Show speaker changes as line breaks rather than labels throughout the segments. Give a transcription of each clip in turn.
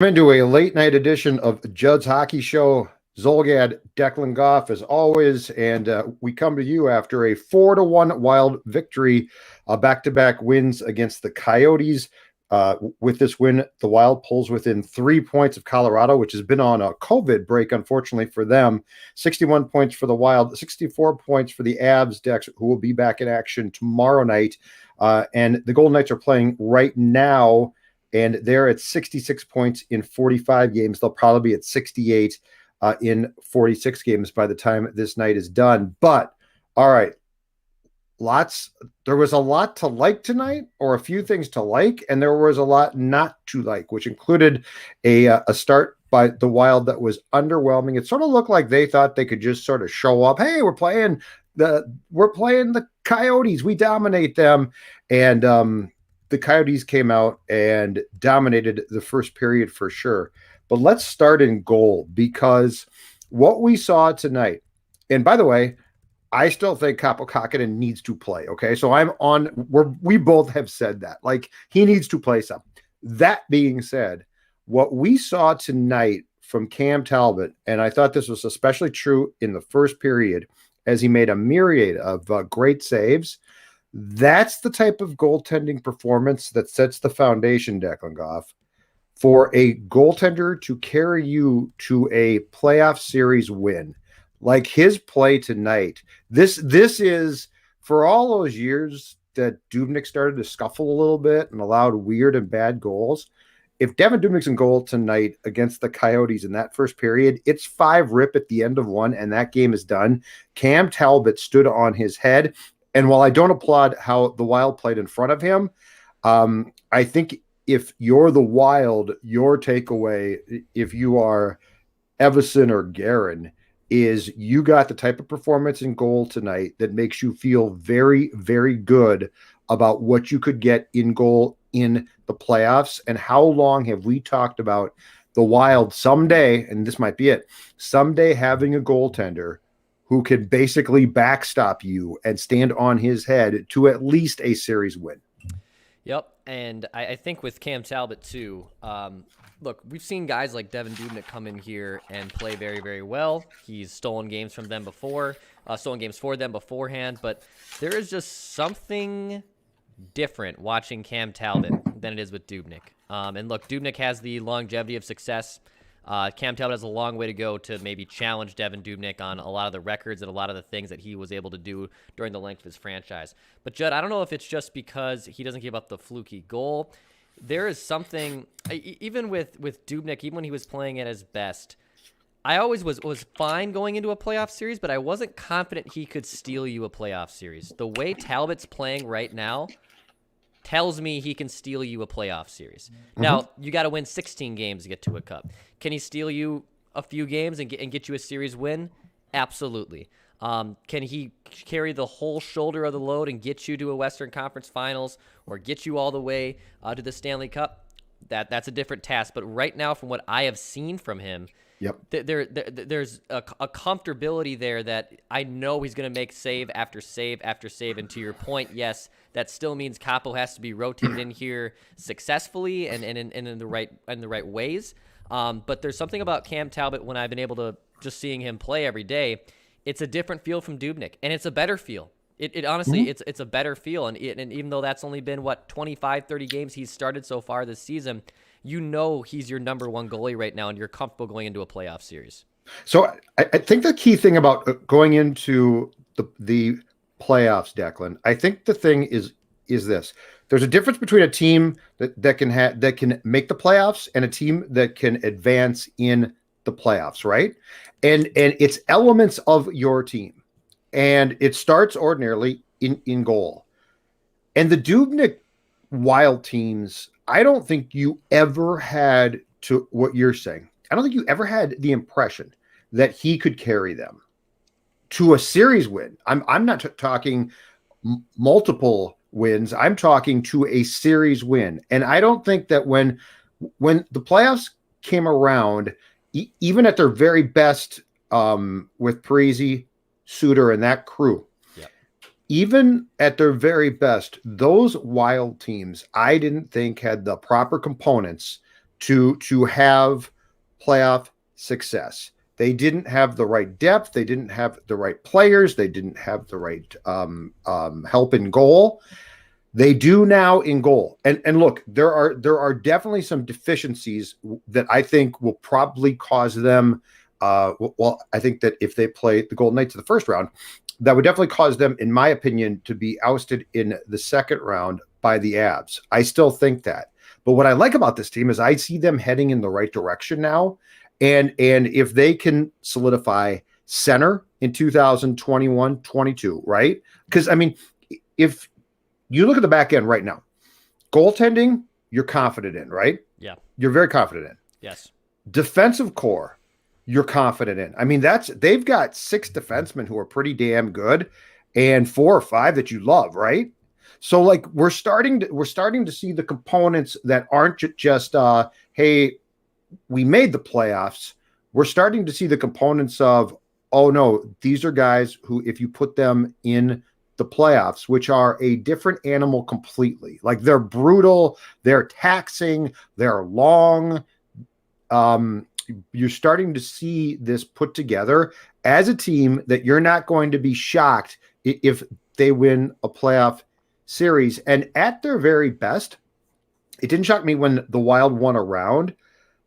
Into a late night edition of Judd's Hockey Show. Zolgad, Declan Goff, as always, and we come to you after a 4-1 Wild victory, back-to-back wins against the Coyotes. With this win, the Wild pulls within 3 points of Colorado, which has been on a COVID break, unfortunately for them. 61 points for the Wild, 64 points for the Avs, Dex, who will be back in action tomorrow night. And the Golden Knights are playing right now, and they're at 66 points in 45 games. They'll probably be at 68 in 46 games by the time this night is done. But all right, there was a lot to like tonight, or a few things to like, and there was a lot not to like, which included a start by the Wild that was underwhelming. It sort of looked like they thought they could just sort of show up. Hey, we're playing the Coyotes. We dominate them. And the Coyotes came out and dominated the first period for sure. But let's start in goal, because what we saw tonight, and by the way, I still think Kaapo Kähkönen needs to play. Okay. So we both have said that. Like, he needs to play some. That being said, what we saw tonight from Cam Talbot, and I thought this was especially true in the first period, as he made a myriad of great saves. That's the type of goaltending performance that sets the foundation, Declan Goff, for a goaltender to carry you to a playoff series win. Like his play tonight, this is, for all those years that Dubnyk started to scuffle a little bit and allowed weird and bad goals. If Devin Dubnyk's in goal tonight against the Coyotes in that first period, it's 5-rip at the end of one, and that game is done. Cam Talbot stood on his head. And while I don't applaud how the Wild played in front of him, I think if you're the Wild, your takeaway, if you are Evason or Guerin, is you got the type of performance in goal tonight that makes you feel very, very good about what you could get in goal in the playoffs. And how long have we talked about the Wild someday, and this might be it, someday having a goaltender who can basically backstop you and stand on his head to at least a series win.
Yep, and I think with Cam Talbot too, look, we've seen guys like Devin Dubnyk come in here and play very, very well. He's stolen games from them before, stolen games for them beforehand, but there is just something different watching Cam Talbot than it is with Dubnyk. And look, Dubnyk has the longevity of success. Cam Talbot has a long way to go to maybe challenge Devin Dubnyk on a lot of the records and a lot of the things that he was able to do during the length of his franchise. But, Judd, I don't know if it's just because he doesn't give up the fluky goal. There is something, even with Dubnyk, even when he was playing at his best, I always was fine going into a playoff series, but I wasn't confident he could steal you a playoff series. The way Talbot's playing right now tells me he can steal you a playoff series. Mm-hmm. Now, you got to win 16 games to get to a cup. Can he steal you a few games and get you a series win? Absolutely. Can he carry the whole shoulder of the load and get you to a Western Conference Finals or get you all the way to the Stanley Cup? That's a different task. But right now, from what I have seen from him,
yep,
there's a comfortability there that I know he's going to make save after save after save. And to your point, yes, that still means Kaapo has to be rotated in here successfully and in the right ways. But there's something about Cam Talbot when I've been able to just seeing him play every day. It's a different feel from Dubnyk, and it's a better feel. It honestly, mm-hmm. it's a better feel. And even though that's only been, 25, 30 games he's started so far this season, you know he's your number one goalie right now, and you're comfortable going into a playoff series.
So I think the key thing about going into the playoffs, Declan, I think the thing is this. There's a difference between a team that can make the playoffs and a team that can advance in the playoffs, right? And it's elements of your team. And it starts ordinarily in goal. And the Dubnyk Wild teams, I don't think you ever had, to what you're saying, I don't think you ever had the impression that he could carry them to a series win. I'm not talking multiple wins. I'm talking to a series win. And I don't think that when the playoffs came around, even at their very best, with Parise, Suter, and that crew, yep, even at their very best, those Wild teams, I didn't think had the proper components to have playoff success. They didn't have the right depth. They didn't have the right players. They didn't have the right help in goal. They do now in goal. And look, there are definitely some deficiencies that I think will probably cause them. Well, I think that if they play the Golden Knights in the first round, that would definitely cause them, in my opinion, to be ousted in the second round by the Avs. I still think that. But what I like about this team is I see them heading in the right direction now. And if they can solidify center in 2021-22, right? Because, I mean, if you look at the back end right now, goaltending, you're confident in, right?
Yeah.
You're very confident in.
Yes.
Defensive core, you're confident in. I mean, they've got 6 defensemen who are pretty damn good and 4 or 5 that you love, right? So like we're starting to see the components that aren't just hey, we made the playoffs. We're starting to see the components of, oh no, these are guys who, if you put them in the playoffs, which are a different animal completely, like they're brutal, they're taxing, they're long. You're starting to see this put together as a team that you're not going to be shocked if they win a playoff series. And at their very best, it didn't shock me when the Wild won a round.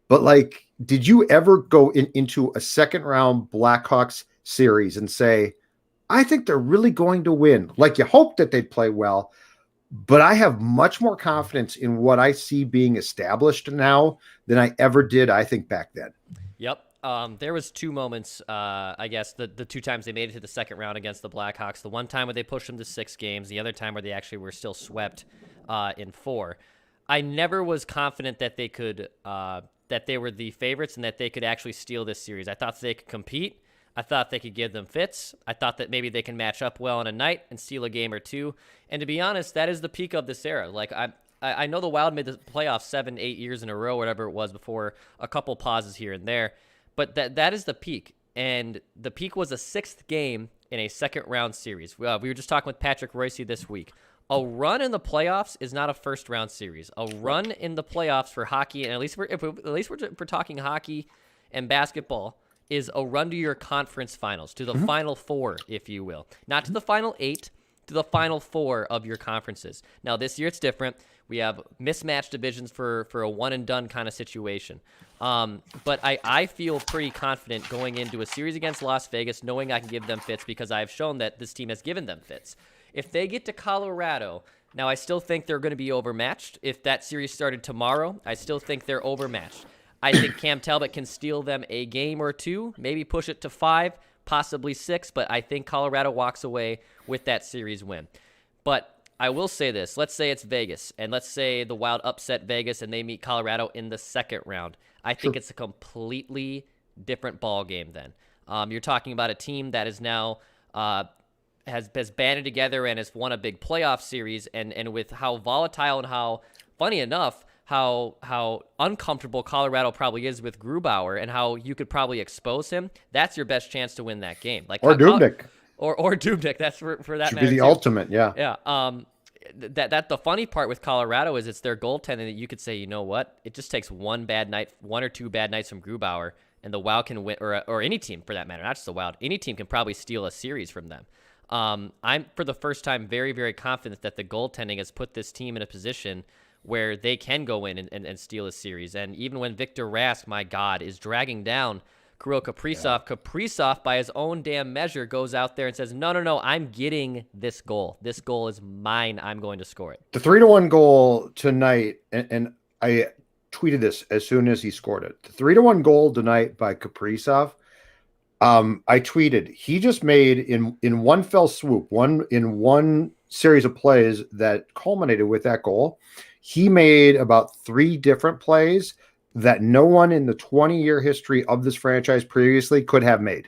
But like, did you ever go into a second round Blackhawks series and say, I think they're really going to win? Like you hope that they'd play well, but I have much more confidence in what I see being established now than I ever did, I think, back then.
Yep. There was 2 moments, I guess, the 2 times they made it to the second round against the Blackhawks. The one time where they pushed them to 6 games, the other time where they actually were still swept in 4. I never was confident that they could that they were the favorites and that they could actually steal this series. I thought they could compete. I thought they could give them fits. I thought that maybe they can match up well in a night and steal a game or 2. And to be honest, that is the peak of this era. Like I know the Wild made the playoffs 7-8 years in a row, whatever it was, before a couple pauses here and there. But that is the peak. And the peak was a 6th game in a second round series. We were just talking with Patrick Royce this week. A run in the playoffs is not a first round series. A run in the playoffs for hockey, and at least we're talking hockey and basketball, is a run to your conference finals, to the Final Four, if you will. Not to the Final 8, to the Final 4 of your conferences. Now, this year it's different. We have mismatched divisions for a one-and-done kind of situation. But I feel pretty confident going into a series against Las Vegas, knowing I can give them fits because I've shown that this team has given them fits. If they get to Colorado, now I still think they're going to be overmatched. If that series started tomorrow, I still think they're overmatched. I think Cam Talbot can steal them a game or 2, maybe push it to 5, possibly 6, but I think Colorado walks away with that series win. But I will say this. Let's say it's Vegas, and let's say the Wild upset Vegas and they meet Colorado in the second round. I think it's a completely different ball game then. You're talking about a team that is now has banded together and has won a big playoff series, and with how volatile and how, funny enough, how uncomfortable Colorado probably is with Grubauer and how you could probably expose him, that's your best chance to win that game. Like
or Dubnyk.
Or Dubnyk. That's for that
should
matter.
Be the
too.
ultimate, yeah.
Yeah. That the funny part with Colorado is it's their goaltending that you could say, you know what? It just takes one or two bad nights from Grubauer, and the Wild can win, or any team for that matter, not just the Wild. Any team can probably steal a series from them. I'm, for the first time, very, very confident that the goaltending has put this team in a position where they can go in and steal a series. And even when Victor Rask, my God, is dragging down Kirill Kaprizov, Kaprizov, by his own damn measure, goes out there and says, no, I'm getting this goal. This goal is mine. I'm going to score it.
The 3-1 goal tonight, and I tweeted this as soon as he scored it. The 3-1 goal tonight by Kparizov, I tweeted, he just made in one fell swoop, one series of plays that culminated with that goal. He made about 3 different plays that no one in the 20-year history of this franchise previously could have made.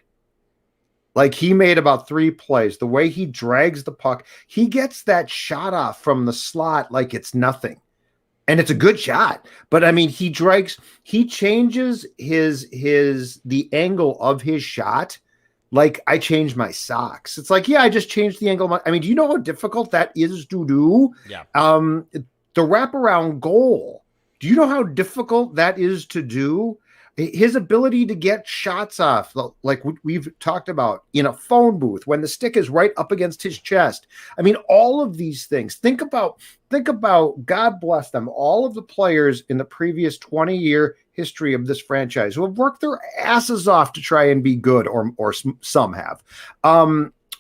Like, he made about 3 plays. The way he drags the puck, he gets that shot off from the slot like it's nothing. And it's a good shot. But I mean, he changes the angle of his shot like I changed my socks. It's like, yeah, I just changed the angle. I mean, do you know how difficult that is to do?
Yeah.
The wraparound goal. Do you know how difficult that is to do? His ability to get shots off, like we've talked about, in a phone booth when the stick is right up against his chest. I mean, all of these things. Think about, God bless them, all of the players in the previous 20-year history of this franchise who have worked their asses off to try and be good, or some have.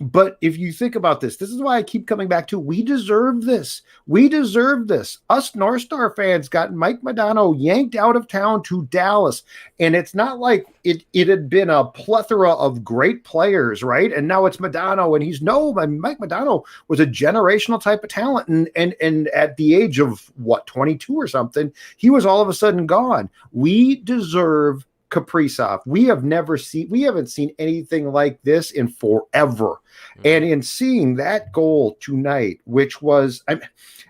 But if you think about this is why I keep coming back to, we deserve this. We deserve this. Us North Star fans got Mike Modano yanked out of town to Dallas. And it's not like it had been a plethora of great players, right? And now it's Modano, and Mike Modano was a generational type of talent. And at the age of 22 or something, he was all of a sudden gone. We deserve Kaprizov. We haven't seen anything like this in forever. And in seeing that goal tonight, which was, and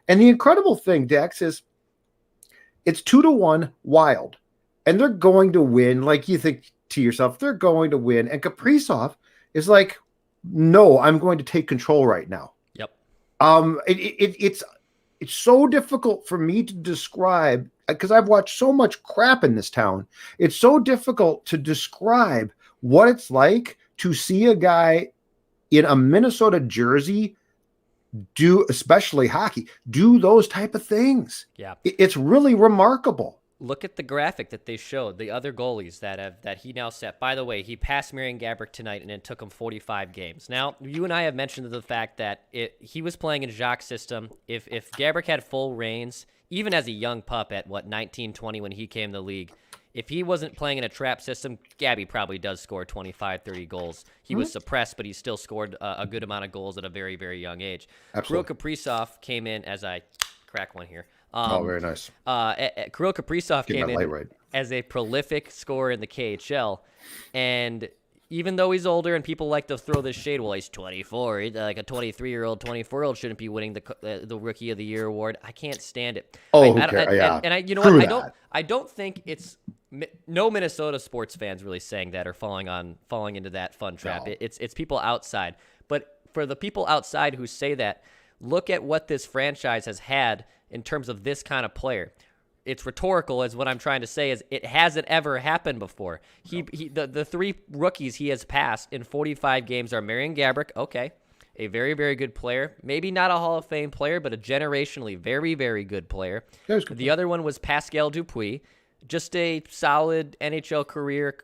the incredible thing, Dex, is it's 2-1 Wild, and they're going to win. Like, you think to yourself, they're going to win. And Kaprizov is like, no, I'm going to take control right now.
Yep.
It's so difficult for me to describe, because I've watched so much crap in this town. It's so difficult to describe what it's like to see a guy in a Minnesota jersey do, especially hockey, do those type of things.
Yeah.
It's really remarkable.
Look at the graphic that they showed, the other goalies that he now set. By the way, he passed Marian Gaborik tonight, and it took him 45 games. Now, you and I have mentioned the fact that he was playing in Jacques' system. If Gaborik had full reins, even as a young pup at 19, 20 when he came to the league, if he wasn't playing in a trap system, Gabby probably does score 25, 30 goals. He was suppressed, but he still scored a good amount of goals at a very, very young age. Kirill Kaprizov came in, as I crack one here.
Very nice.
Kirill Kaprizov came in as a prolific scorer in the KHL, and even though he's older and people like to throw this shade, well, he's 24, like a 23-year-old, 24-year-old shouldn't be winning the Rookie of the Year award. I can't stand it. You know what? I don't think it's no Minnesota sports fans really saying that or falling into that fun trap. No. It's people outside. But for the people outside who say that, look at what this franchise has had in terms of this kind of player. It's rhetorical, is what I'm trying to say, is it hasn't ever happened before. The three rookies he has passed in 45 games are Marian Gaborik, okay, a very, very good player. Maybe not a Hall of Fame player, but a generationally very, very good player. The other one was Pascal Dupuis, just a solid NHL career,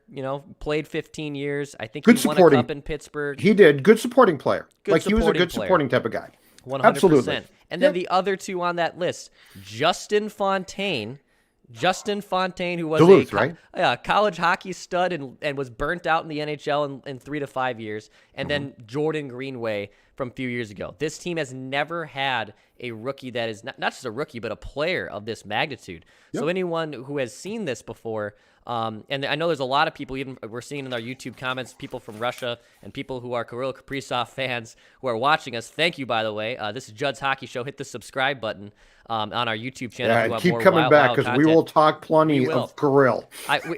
played 15 years. I think he won a cup in Pittsburgh.
He did. Good supporting player. He was a good supporting type of guy.
100%.
Absolutely.
And then the other two on that list, Justin Fontaine, who was
Duluth,
a college hockey stud and was burnt out in the NHL in 3 to 5 years, and then Jordan Greenway from a few years ago. This team has never had a rookie that is not just a rookie, but a player of this magnitude. Yep. So anyone who has seen this before, and I know there's a lot of people, even we're seeing in our YouTube comments, people from Russia and people who are Kirill Kaprizov fans who are watching us. Thank you, by the way. This is Judd's Hockey Show. Hit the subscribe button on our YouTube channel.
Yeah, keep coming back because we will talk plenty of Kirill.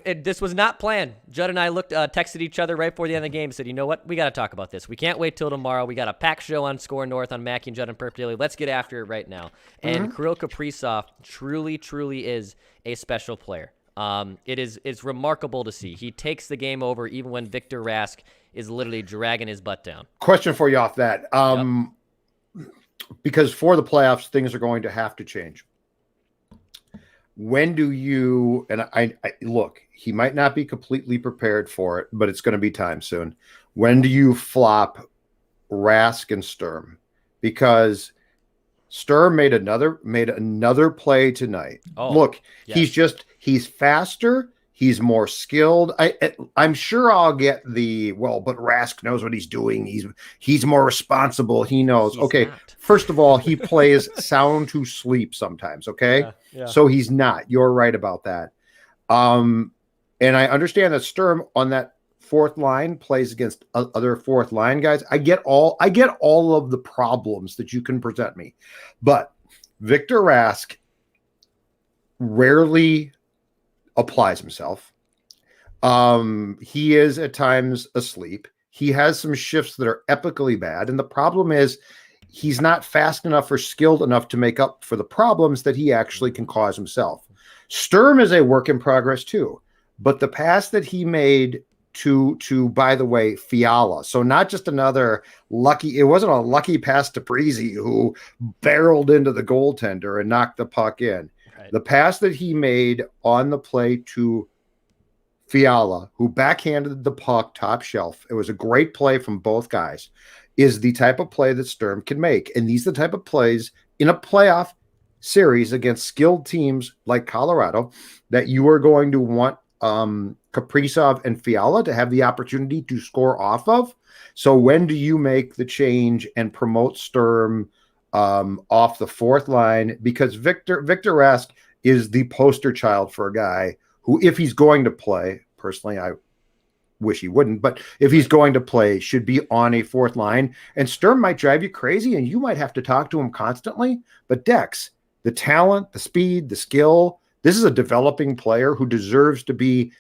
This was not planned. Judd and I texted each other right before the end of the game and said, you know what? We got to talk about this. We can't wait till tomorrow. We got a packed show on Score North on Mackey and Judd and Perp Daily. Let's get after it right now. And Kirill Kaprizov truly, truly is a special player. It's remarkable to see. He takes the game over even when Victor Rask is literally dragging his butt down.
Question for you off that. Because for the playoffs, things are going to have to change. When do you, and I look, he might not be completely prepared for it, but it's going to be time soon. When do you flop Rask and Sturm? Because Sturm made another play tonight. Look, yes. He's faster. He's more skilled. I'm sure I'll get but Rask knows what he's doing. He's more responsible. He knows. He's not. First of all, he plays sound to sleep sometimes. Okay. Yeah. So he's not. You're right about that. And I understand that Sturm on that fourth line plays against other fourth line guys. I get all of the problems that you can present me, but Victor Rask rarely applies himself. He is at times asleep. He has some shifts that are epically bad. And the problem is he's not fast enough or skilled enough to make up for the problems that he actually can cause himself. Sturm is a work in progress too, but the pass that he made to by the way, Fiala. So not just another lucky, it wasn't a lucky pass to Parise who barreled into the goaltender and knocked the puck in.
Right.
The pass that he made on the play to Fiala, who backhanded the puck top shelf, it was a great play from both guys, is the type of play that Sturm can make. And these are the type of plays in a playoff series against skilled teams like Colorado that you are going to want Kaprizov and Fiala to have the opportunity to score off of. So when do you make the change and promote Sturm off the fourth line? Because Victor Rask is the poster child for a guy who, if he's going to play, personally, I wish he wouldn't, but if he's going to play, should be on a fourth line. And Sturm might drive you crazy and you might have to talk to him constantly. But Dex, the talent, the speed, the skill, this is a developing player who deserves to be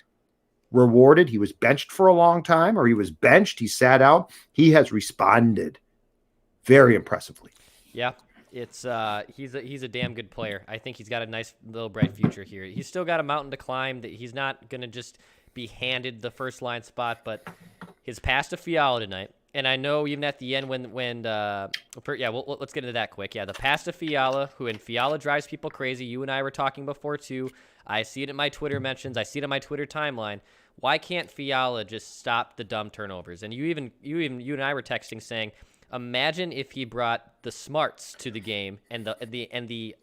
rewarded. He was benched for a long time, or he was benched. He sat out. He has responded very impressively.
Yeah, it's he's a damn good player. I think he's got a nice little bright future here. He's still got a mountain to climb. That he's not gonna just be handed the first line spot, but his pass to Fiala tonight. And I know even at the end let's get into that quick. Yeah, the pass to Fiala, and Fiala drives people crazy. You and I were talking before too. I see it in my Twitter mentions. I see it in my Twitter timeline. Why can't Fiala just stop the dumb turnovers? And you and I were texting saying, imagine if he brought the smarts to the game and the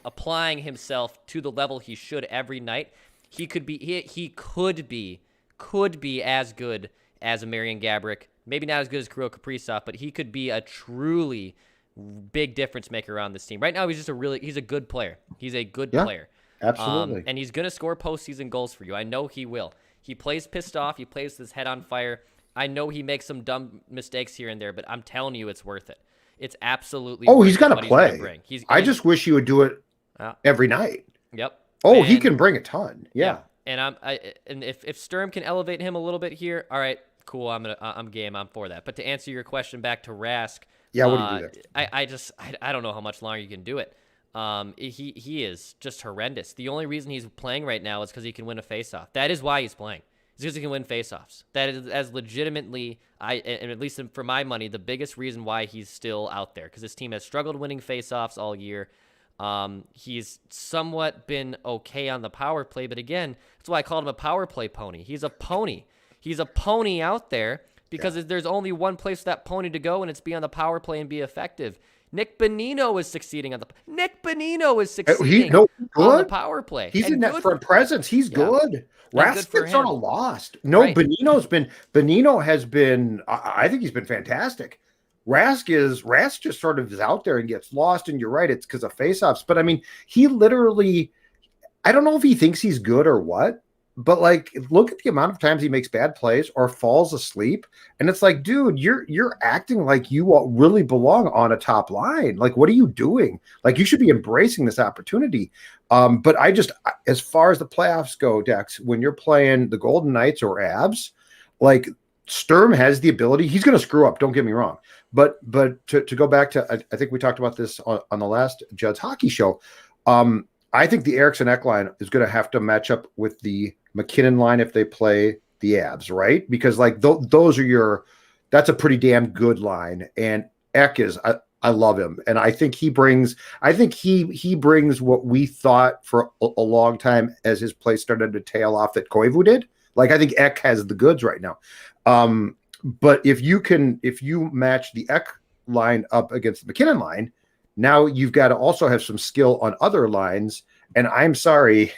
applying himself to the level he should every night. He could be as good as a Marian Gaborik. Maybe not as good as Kirill Kaprizov, but he could be a truly big difference maker on this team. Right now, he's a good player. He's a good player.
Absolutely.
And he's going to score postseason goals for you. I know he will. He plays pissed off. He plays with his head on fire. I know he makes some dumb mistakes here and there, but I'm telling you, it's worth it. It's absolutely worth
he's going to play. I just wish he would do it every night.
Yep.
He can bring a ton. Yeah.
And if Sturm can elevate him a little bit here, all right, cool. I'm game. I'm for that. But to answer your question back to Rask,
what do you do there?
I don't know how much longer you can do it. He is just horrendous. The only reason he's playing right now is because he can win a faceoff. That is why he's playing. It's because he can win faceoffs. That is as legitimately, and at least for my money, the biggest reason why he's still out there. Because this team has struggled winning faceoffs all year. He's somewhat been okay on the power play, but again, that's why I called him a power play pony. He's a pony. He's a pony out there because there's only one place for that pony to go, and it's be on the power play and be effective. Nick Bonino is succeeding on the power play.
He's in that front presence. He's good. Rask gets sort of lost. No, right. Bonino has been. I think he's been fantastic. Rask just sort of is out there and gets lost. And you're right, it's because of faceoffs. But I mean, he literally. I don't know if he thinks he's good or what. But like, look at the amount of times he makes bad plays or falls asleep, and it's like, dude, you're acting like you really belong on a top line. Like, what are you doing? Like, you should be embracing this opportunity. But as far as the playoffs go, Dex, when you're playing the Golden Knights or Avs, like Sturm has the ability. He's going to screw up. Don't get me wrong. But to go back to, I think we talked about this on the last Judd's hockey show. I think the Eriksson-Ek line is going to have to match up with the McKinnon line if they play the Avs, right? Because like those are that's a pretty damn good line. And Ek is, I love him. And I think he brings what we thought for a long time as his play started to tail off that Koivu did. Like, I think Ek has the goods right now. But if you match the Ek line up against the McKinnon line, now you've got to also have some skill on other lines. And I'm sorry,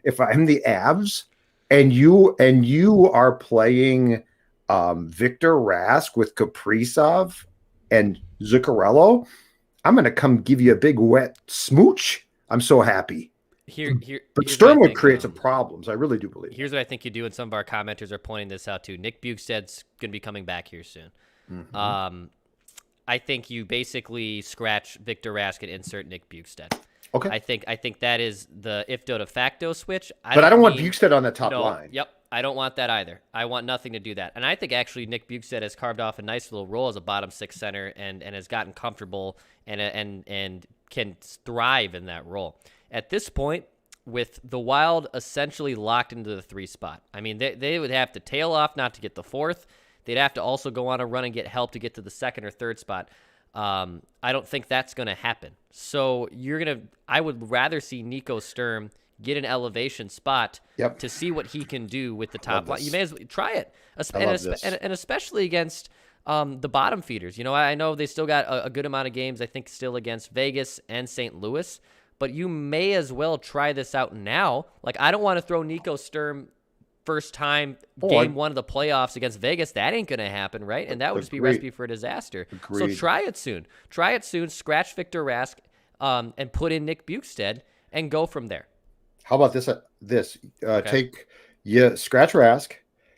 if I'm the Avs and you are playing Victor Rask with Kparizov and Zuccarello, I'm going to come give you a big wet smooch. I'm so happy. But Sturm would create some problems. I really do believe.
Here's what I think you do, and some of our commenters are pointing this out too. Nick Bukestad's going to be coming back here soon. Mm-hmm. I think you basically scratch Victor Rask and insert Nick Bukestad.
Okay.
I think that is the ifdo de facto switch.
I don't want Bukestad on the top line.
Yep. I don't want that either. I want nothing to do that. And I think actually Nick Bukestad has carved off a nice little role as a bottom six center and has gotten comfortable and can thrive in that role. At this point, with the Wild essentially locked into the 3 spot. I mean, they would have to tail off not to get the 4th. They'd have to also go on a run and get help to get to the 2nd or 3rd spot. I don't think that's going to happen. So I would rather see Nico Sturm get an elevation spot to see what he can do with the top line. You may as well try it, and especially against the bottom feeders. You know, I know they still got a good amount of games, I think, still against Vegas and St. Louis, but you may as well try this out now. Like, I don't want to throw Nico Sturm first time game 1 of the playoffs against Vegas. That ain't going to happen, right? And that would just be a recipe for a disaster. So try it soon. Scratch Victor Rask and put in Nick Bukestad and go from there.
How about this? Take scratch Rask.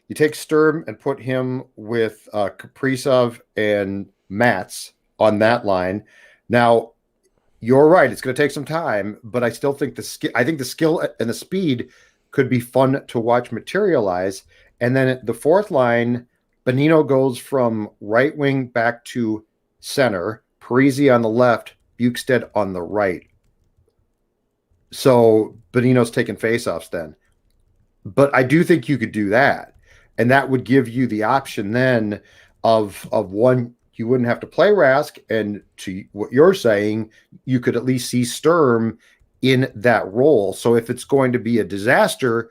You take Sturm and put him with Kparizov and Mats on that line. Now, you're right. It's going to take some time, but I still think the skill and the speed could be fun to watch materialize. And then the 4th line, Bonino goes from right wing back to center, Parisi on the left, Bukestad on the right. So Bonino's taking faceoffs then. But I do think you could do that. And that would give you the option then of one, you wouldn't have to play Rask. And to what you're saying, you could at least see Sturm in that role. So if it's going to be a disaster,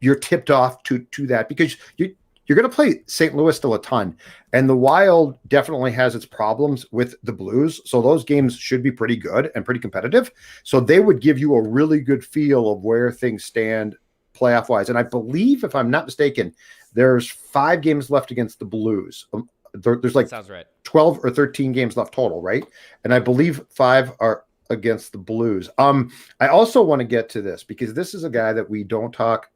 you're tipped off to that, because you're going to play St. Louis still a ton. And the Wild definitely has its problems with the Blues. So those games should be pretty good and pretty competitive. So they would give you a really good feel of where things stand playoff wise. And I believe, if I'm not mistaken, there's 5 games left against the Blues. There's like
sounds right.
12 or 13 games left total, right? And I believe 5 are against the Blues. I also want to get to this, because this is a guy that we don't talk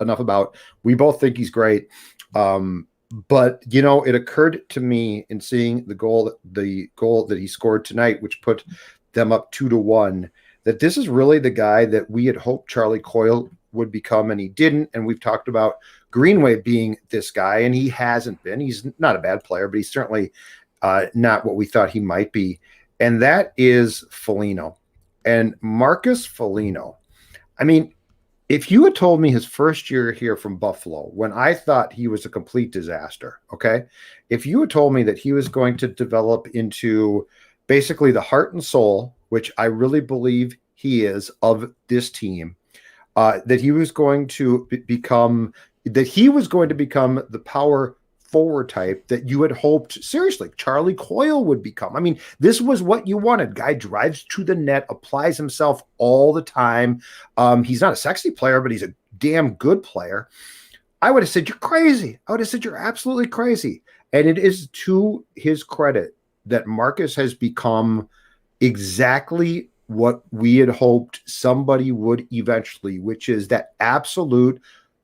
enough about. We both think he's great. But you know, it occurred to me in seeing the goal that he scored tonight, which put them up 2-1, that this is really the guy that we had hoped Charlie Coyle would become, and he didn't. And we've talked about Greenway being this guy, and he hasn't been. He's not a bad player, but he's certainly not what we thought he might be. And that is Foligno. And Marcus Foligno. I mean, if you had told me his first year here from Buffalo, when I thought he was a complete disaster, okay? If you had told me that he was going to develop into basically the heart and soul, which I really believe he is, of this team, that he was going to become the power forward type that you had hoped, seriously, Charlie Coyle would become. I mean, this was what you wanted. Guy drives to the net, applies himself all the time. He's not a sexy player, but he's a damn good player. I would have said, you're crazy. I would have said, you're absolutely crazy. And it is to his credit that Marcus has become exactly what we had hoped somebody would eventually, which is that absolute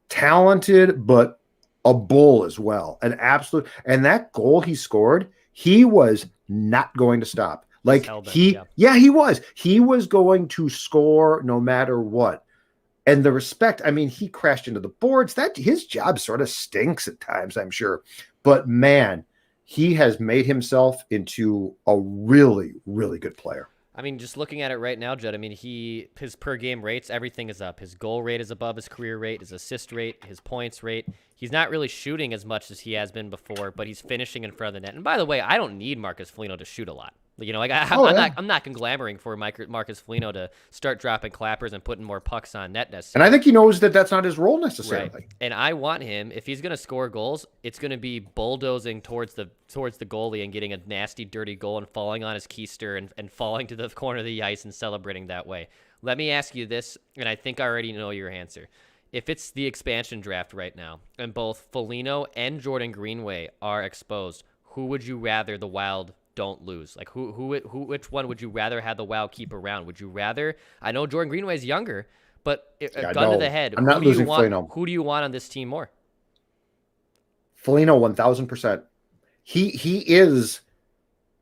talented, but a bull as well. An absolute. And that goal he scored, he was not going to stop. Like he was. He was going to score no matter what. And the respect, I mean, he crashed into the boards. That his job sort of stinks at times, I'm sure. But man, he has made himself into a really, really good player.
I mean, just looking at it right now, Judd, I mean, his per game rates, everything is up. His goal rate is above his career rate, his assist rate, his points rate. He's not really shooting as much as he has been before, but he's finishing in front of the net. And by the way, I don't need Marcus Foligno to shoot a lot. You know, like I'm not glamoring for Marcus Foligno to start dropping clappers and putting more pucks on net necessarily.
And I think he knows that that's not his role necessarily.
Right. And I want him, if he's going to score goals, it's going to be bulldozing towards the goalie and getting a nasty, dirty goal and falling on his keister and falling to the corner of the ice and celebrating that way. Let me ask you this, and I think I already know your answer. If it's the expansion draft right now, and both Foligno and Jordan Greenway are exposed, who would you rather the Wild don't lose? Like which one would you rather have the Wild keep around? Would you rather? I know Jordan Greenway is younger, but gun to the head,
I'm not losing Foligno.
Who do you want on this team more?
Foligno, 1,000%. He is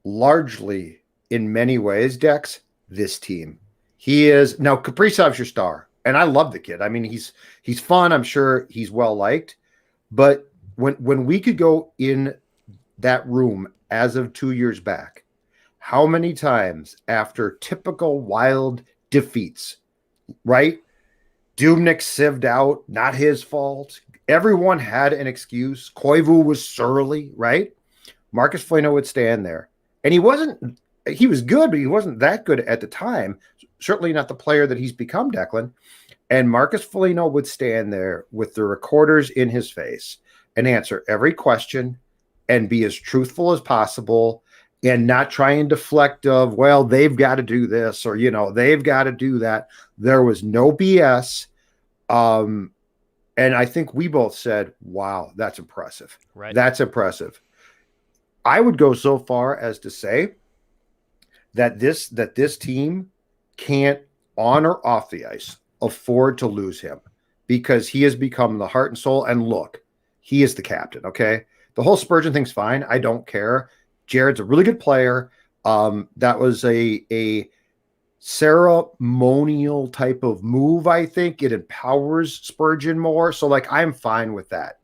largely, in many ways, Dex, this team. He is now. Kaprizov's your star, and I love the kid. I mean, he's fun. I'm sure he's well liked. But when we could go in that room as of 2 years back, how many times after typical Wild defeats, right? Dubnyk sieved out, not his fault. Everyone had an excuse. Koivu was surly, right? Marcus Foligno would stand there. And he was good, but he wasn't that good at the time. Certainly not the player that he's become, Declan. And Marcus Foligno would stand there with the recorders in his face and answer every question and be as truthful as possible and not try and deflect of, well, they've got to do this or, they've got to do that. There was no BS. And I think we both said, wow, that's impressive.
Right.
That's impressive. I would go so far as to say that this team can't, on or off the ice, afford to lose him because he has become the heart and soul. And look, he is the captain. Okay. The whole Spurgeon thing's fine. I don't care. Jared's a really good player. That was a ceremonial type of move. I think it empowers Spurgeon more. So I'm fine with that.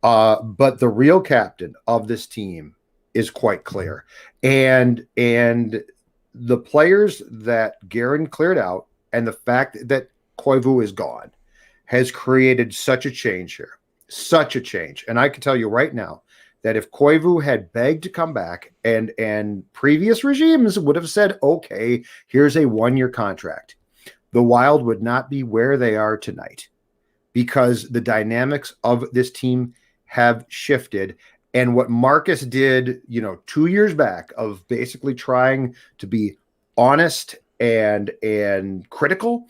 But the real captain of this team is quite clear. And the players that Guerin cleared out and the fact that Koivu is gone has created such a change here, such a change. And I can tell you right now that if Koivu had begged to come back and previous regimes would have said, okay, here's a 1-year contract, the Wild would not be where they are tonight because the dynamics of this team have shifted. And what Marcus did, 2 years back of basically trying to be honest and critical,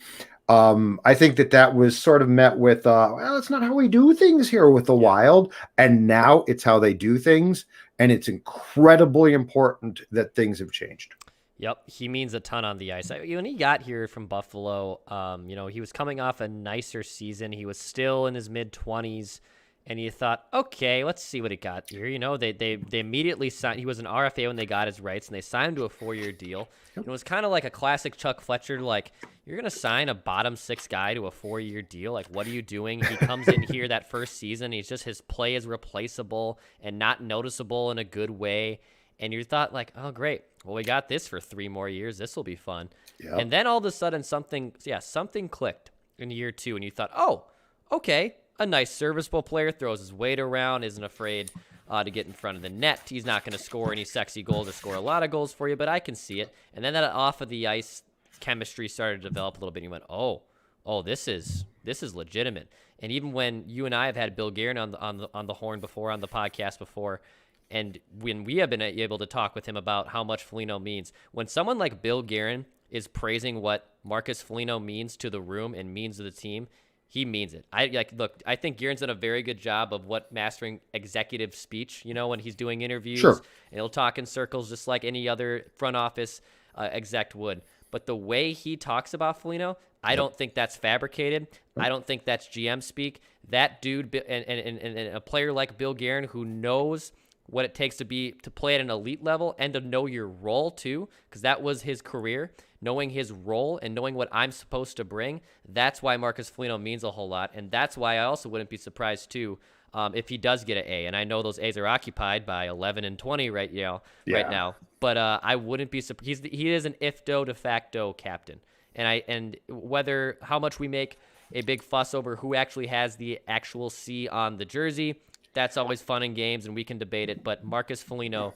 I think that was sort of met with, well, it's not how we do things here with the Wild. And now it's how they do things. And it's incredibly important that things have changed.
Yep, he means a ton on the ice. When he got here from Buffalo, he was coming off a nicer season. He was still in his mid-20s. And you thought, okay, let's see what he got here. They immediately signed. He was an RFA when they got his rights, and they signed him to a 4-year deal. It was kind of like a classic Chuck Fletcher, you're going to sign a bottom 6 guy to a 4-year deal? What are you doing? He comes in here that first season. His play is replaceable and not noticeable in a good way. And you thought, oh, great. Well, we got this for 3 more years. This will be fun. Yep. And then all of a sudden something clicked in year 2, and you thought, oh, okay. A nice serviceable player, throws his weight around, isn't afraid to get in front of the net. He's not going to score any sexy goals or score a lot of goals for you, but I can see it. And then that off of the ice chemistry started to develop a little bit. And you went, oh, this is legitimate. And even when you and I have had Bill Guerin on the horn before, on the podcast before, and when we have been able to talk with him about how much Foligno means, when someone like Bill Guerin is praising what Marcus Foligno means to the room and means to the team, he means it. I think Guerin's done a very good job of mastering executive speech, when he's doing interviews.
Sure.
And he'll talk in circles just like any other front office exec would. But the way he talks about Foligno, I don't think that's fabricated. I don't think that's GM speak. That dude and a player like Bill Guerin who knows what it takes to play at an elite level and to know your role too, because that was his career, knowing his role and knowing what I'm supposed to bring. That's why Marcus Foligno means a whole lot. And that's why I also wouldn't be surprised too if he does get an A. And I know those A's are occupied by 11 and 20 right now. But I wouldn't be surprised. He is an ifdo de facto captain. And whether how much we make a big fuss over who actually has the actual C on the jersey, that's always fun and games, and we can debate it. But Marcus Foligno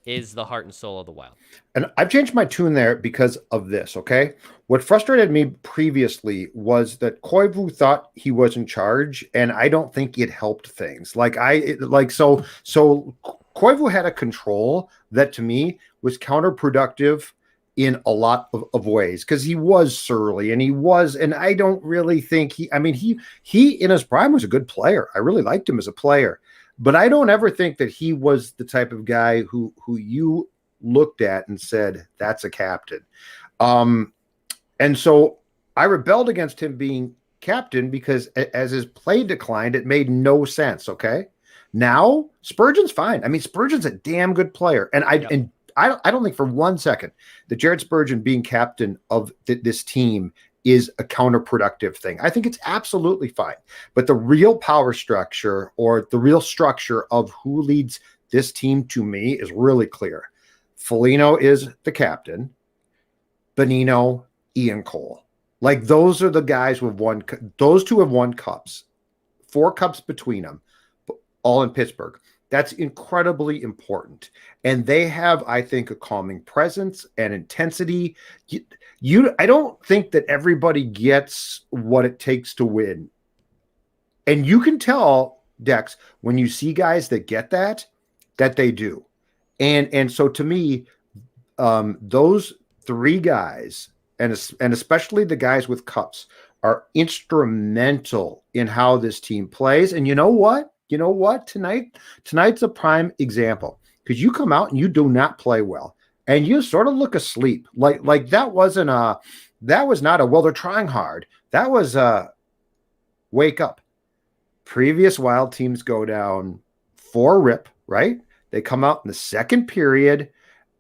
is the heart and soul of the Wild.
And I've changed my tune there because of this, okay? What frustrated me previously was that Koivu thought he was in charge, and I don't think it helped things. So Koivu had a control that to me was counterproductive in a lot of ways because he was surly and I don't really think he in his prime was a good player. I really liked him as a player, but I don't ever think that he was the type of guy who you looked at and said, that's a captain. And so I rebelled against him being captain because as his play declined, it made no sense. Okay. Now Spurgeon's fine. Spurgeon's a damn good player. And I don't think for 1 second that Jared Spurgeon being captain of this team is a counterproductive thing. I think it's absolutely fine. But the real power structure or the real structure of who leads this team to me is really clear. Foligno is the captain. Bonino, Ian Cole. Like those are the guys who have won. Those two have won cups, 4 cups between them, all in Pittsburgh. That's incredibly important. And they have, I think, a calming presence and intensity. I don't think that everybody gets what it takes to win. And you can tell, Dex, when you see guys that get that they do. And so to me, those 3 guys, and especially the guys with cups, are instrumental in how this team plays. And you know what? Tonight's a prime example, because you come out and you do not play well, and you sort of look asleep. Like that was not a, well, they're trying hard. That was wake up. Previous Wild teams go down 4-rip, right? They come out in the second period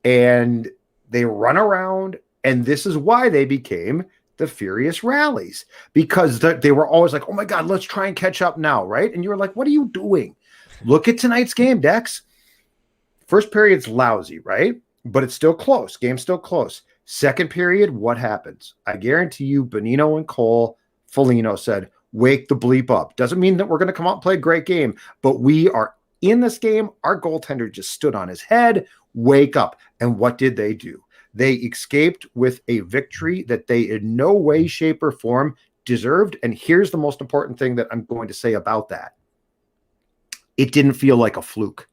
and they run around, and this is why they became the furious rallies, because they were always like, oh my God, let's try and catch up now, right? And you were like, what are you doing? Look at tonight's game, Dex. First period's lousy, right? But it's still close. Game's still close. Second period, what happens? I guarantee you, Bonino and Cole, Foligno said, wake the bleep up. Doesn't mean that we're going to come out and play a great game, but we are in this game. Our goaltender just stood on his head. Wake up. And what did they do? They escaped with a victory that they in no way, shape, or form deserved. And here's the most important thing that I'm going to say about that. It didn't feel like a fluke.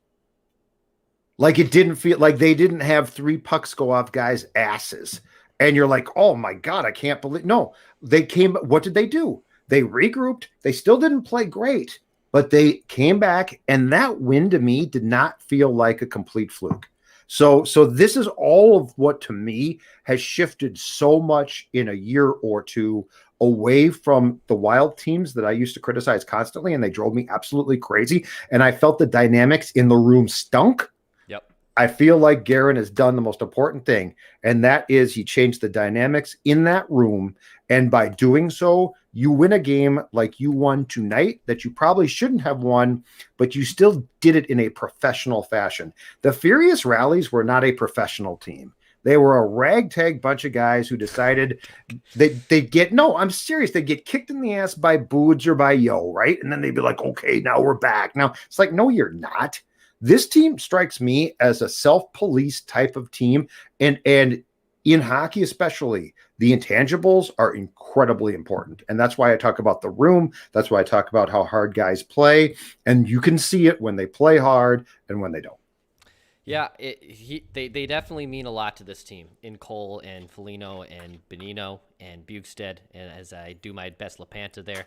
Like it didn't feel like they didn't have 3 pucks go off guys' asses. And you're like, oh my God, I can't believe. No, they came. What did they do? They regrouped. They still didn't play great, but they came back. And that win to me did not feel like a complete fluke. So this is all of what to me has shifted so much in a year or two away from the Wild teams that I used to criticize constantly, and they drove me absolutely crazy. And I felt the dynamics in the room stunk.
Yep.
I feel like Guerin has done the most important thing, and that is he changed the dynamics in that room. And by doing so, you win a game like you won tonight that you probably shouldn't have won, but you still did it in a professional fashion. The Furious Rallies were not a professional team. They were a ragtag bunch of guys who decided they'd get, no, I'm serious, they'd get kicked in the ass by Boods or by Yo, right? And then they'd be like, okay, now we're back. Now, it's like, no, you're not. This team strikes me as a self-police type of team, and in hockey especially, the intangibles are incredibly important. And that's why I talk about the room. That's why I talk about how hard guys play. And you can see it when they play hard and when they don't.
Yeah, they definitely mean a lot to this team in Cole and Foligno and Bonino and Bukestad, and as I do my best LaPanta there.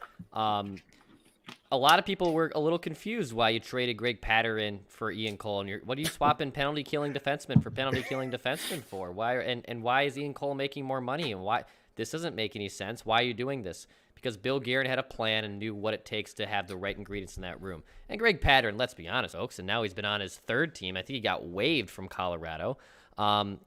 A lot of people were a little confused why you traded Greg Pateryn for Ian Cole, and what are you swapping penalty killing defensemen for penalty killing defensemen for? Why and why is Ian Cole making more money, and why this doesn't make any sense? Why are you doing this? Because Bill Guerin had a plan and knew what it takes to have the right ingredients in that room. And Greg Pateryn, let's be honest, Oaks, and now he's been on his 3rd team. I think he got waived from Colorado.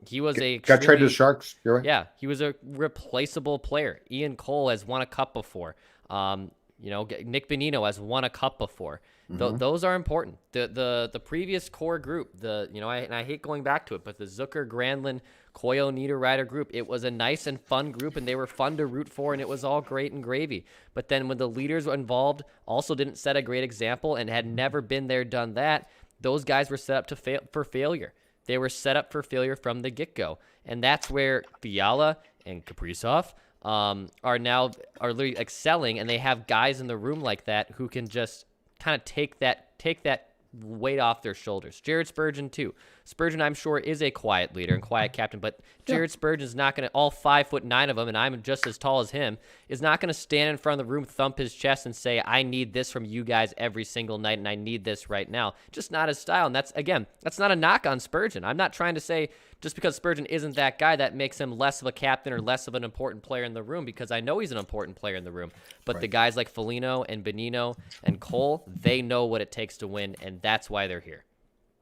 He was
got traded to the Sharks. You're right.
Yeah, he was a replaceable player. Ian Cole has won a cup before. Nick Bonino has won a cup before. Those are important. The previous core group, I hate going back to it, but the Zucker, Granlund, Coyo, Niederreiter group, it was a nice and fun group, and they were fun to root for, and it was all great and gravy. But then when the leaders were involved also didn't set a great example and had never been there, done that, those guys were set up for failure. They were set up for failure from the get-go. And that's where Fiala and Kparizov are literally excelling, and they have guys in the room like that who can just kind of take that weight off their shoulders. Jared Spurgeon too. Spurgeon, I'm sure, is a quiet leader and quiet captain, but Jared Spurgeon is not going to, all 5'9" of him, and I'm just as tall as him, is not going to stand in front of the room, thump his chest, and say, I need this from you guys every single night, and I need this right now. Just not his style. And that's not a knock on Spurgeon. I'm not trying to say just because Spurgeon isn't that guy, that makes him less of a captain or less of an important player in the room, because I know he's an important player in the room. But the guys like Foligno and Bonino and Cole, they know what it takes to win, and that's why they're here.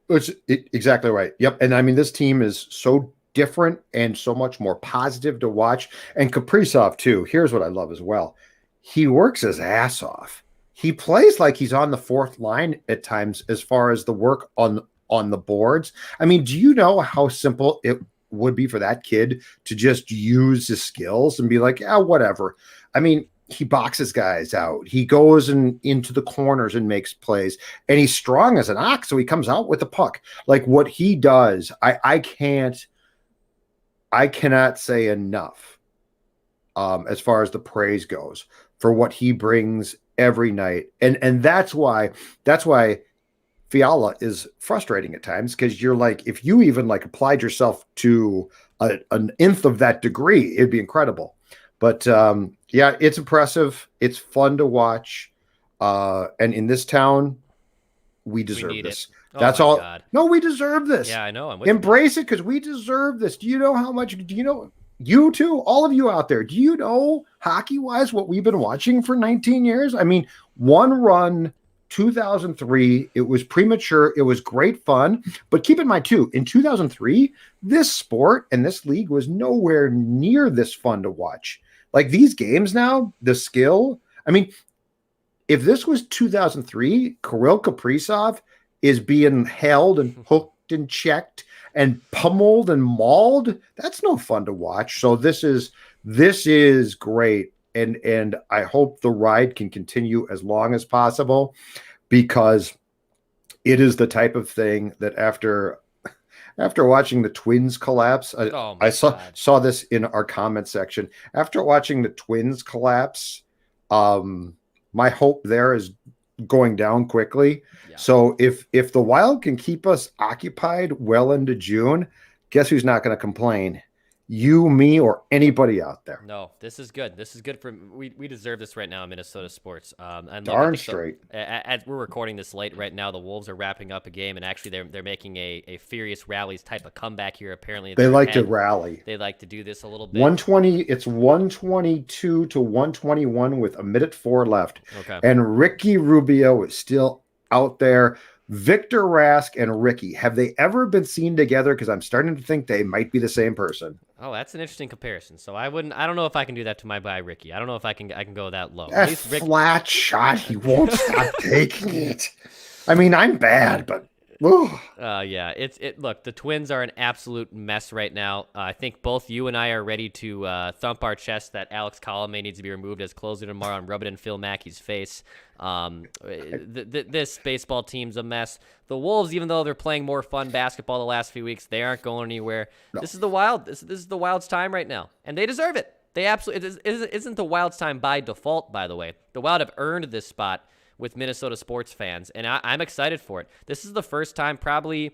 It's exactly right. Yep. And I mean, this team is so different and so much more positive to watch. And Kparizov too. Here's what I love as well. He works his ass off. He plays like he's on the 4th line at times as far as the work on the boards. I mean, do you know how simple it would be for that kid to just use his skills and be like, yeah, whatever. I mean, he boxes guys out. He goes into the corners and makes plays, and he's strong as an ox. So he comes out with the puck. Like what he does, I cannot say enough as far as the praise goes for what he brings every night. And that's why Fiala is frustrating at times, because you're like, if you even like applied yourself to an nth of that degree, it'd be incredible. But yeah, it's impressive. It's fun to watch. And in this town, we deserve this. That's all. God. No, we deserve this.
Yeah, I know.
Embrace it, because we deserve this. Do you know how much? Do you know? You too, all of you out there, do you know hockey-wise what we've been watching for 19 years? I mean, one run, 2003, it was premature. It was great fun. But keep in mind, too, in 2003, this sport and this league was nowhere near this fun to watch. Like these games now, the skill. I mean, if this was 2003, Kirill Kaprizov is being held and hooked and checked and pummeled and mauled. That's no fun to watch. So this is great. And I hope the ride can continue as long as possible, because it is the type of thing that after watching the Twins collapse, I saw this in our comment section. After watching the Twins collapse, my hope there is going down quickly. Yeah. So if the Wild can keep us occupied well into June, guess who's not going to complain? You, me, or anybody out there.
No, this is good. This is good for we deserve this right now in Minnesota sports. And
darn straight.
As we're recording this late right now, the Wolves are wrapping up a game, and actually they're making a furious rallies type of comeback here. Apparently,
they like to rally.
They like to do this a little bit.
120. It's 122 to 121 with 1:04 left.
Okay.
And Ricky Rubio is still out there. Victor Rask and Ricky, have they ever been seen together? Because I'm starting to think they might be the same person.
Oh, that's an interesting comparison. So I don't know if I can do that to my guy Ricky. I don't know if I can go that low.
A flat shot. He won't stop taking it. I mean, I'm bad, but
yeah, look, the Twins are an absolute mess right now. I think both you and I are ready to thump our chest that Alex Colomé needs to be removed as closer tomorrow and rub it in Phil Mackey's face. This baseball team's a mess. The Wolves, even though they're playing more fun basketball the last few weeks, they aren't going anywhere. No. This is the Wild. This is the Wild's time right now, and they deserve it. They absolutely it isn't the Wild's time by default, by the way. The Wild have earned this spot with Minnesota sports fans, and I'm excited for it. This is the first time probably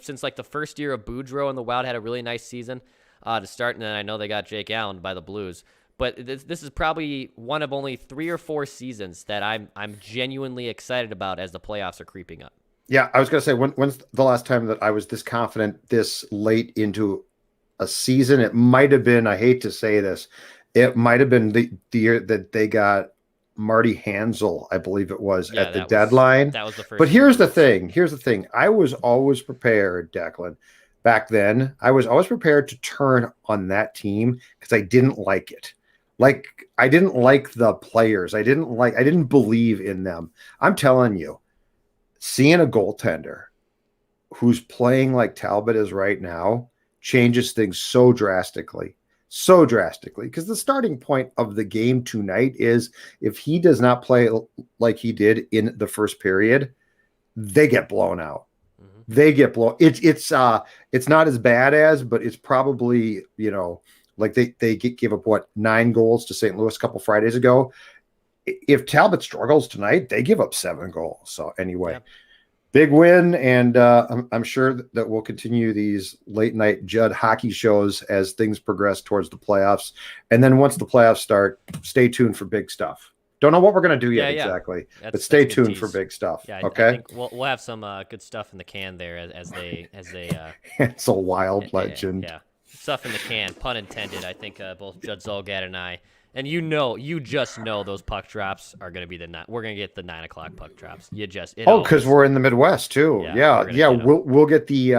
since like the first year of Boudreau, and the Wild had a really nice season to start, and then I know they got Jake Allen by the Blues. But this is probably one of only 3 or 4 seasons that I'm genuinely excited about as the playoffs are creeping up.
Yeah, I was going to say, when's the last time that I was this confident this late into a season? It might have been, I hate to say this, it might have been the year that they got Marty Hansel, I believe it was, at the deadline.
That was the first.
But here's the thing. I was always prepared, Declan. Back then, I was always prepared to turn on that team because I didn't like it. Like, I didn't like the players. I didn't believe in them. I'm telling you, seeing a goaltender who's playing like Talbot is right now changes things so drastically. Because the starting point of the game tonight is if he does not play like he did in the first period, they get blown out. Mm-hmm. They get blown. It's not as bad as, but it's probably, like they give up 9 goals to St. Louis a couple Fridays ago. If Talbot struggles tonight, they give up 7 goals. So anyway. Yep. Big win, and I'm sure that we'll continue these late-night Judd hockey shows as things progress towards the playoffs. And then once the playoffs start, stay tuned for big stuff. Don't know what we're going to do yet exactly, but stay tuned for big stuff.
Yeah,
okay?
I think we'll have some good stuff in the can there as they
It's a Wild legend.
Yeah, stuff in the can, pun intended. I think both Judd Zolgad and I. And you just know those puck drops are going to be we're going to get the 9 o'clock puck drops. Because
we're in the Midwest too. Yeah. We'll get the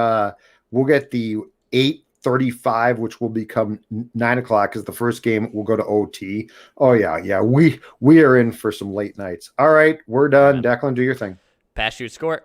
8:35, which will become 9 o'clock because the first game will go to OT. Oh yeah. We are in for some late nights. All right, we're done. Declan, do your thing.
Pass, shoot, score.